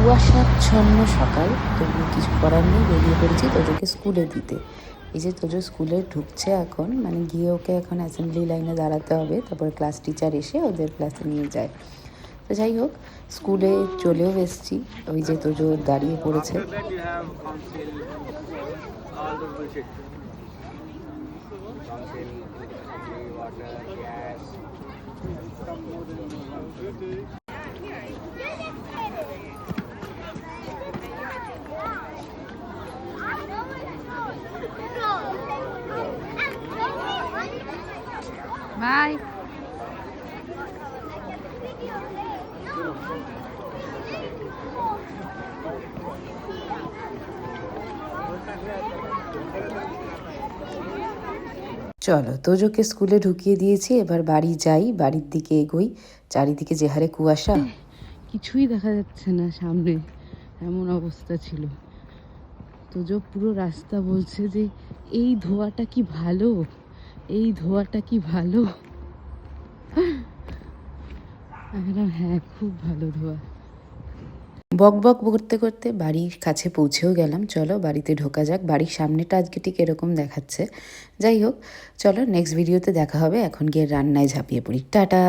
কুয়াশাচ্ছন্ন সকাল, তবু কিছু করার নেই, বেরিয়ে পড়েছি তোজোকে স্কুলে দিতে। এই যে তোজো স্কুলে ঢুকছে এখন, মানে গিয়ে ওকে এখন অ্যাসেম্বলি লাইনে দাঁড়াতে হবে, তারপর ক্লাস টিচার এসে ওদের ক্লাসে নিয়ে যায়। তো যাই হোক, স্কুলে চলেও এসেছি। ওই যে তোজো দাঁড়িয়ে পড়েছে। বাই। চলো, তোজোকে স্কুলে ঢুকিয়ে দিয়েছি, এবার বাড়ি যাই, বাড়ির দিকে এগোই। চারিদিকে যে হারে কুয়াশা, কিছুই দেখা যাচ্ছে না সামনে, এমন অবস্থা ছিল। তোজো পুরো রাস্তা বলছে যে এই ধোঁয়াটা কি ভালো, এই ধোঁয়াটা কি ভালো। হ্যাঁ, খুব ভালো ধোঁয়া। বক বক করতে করতে বাড়ির কাছে পৌঁছেও গেলাম। চলো বাড়িতে ঢোকা যাক। বাড়ির সামনেটা আজকে ঠিক এরকম দেখাচ্ছে। যাই হোক, চলো নেক্সট ভিডিওতে দেখা হবে। এখন গিয়ে রান্নায় ঝাঁপিয়ে পড়ি। টাটা।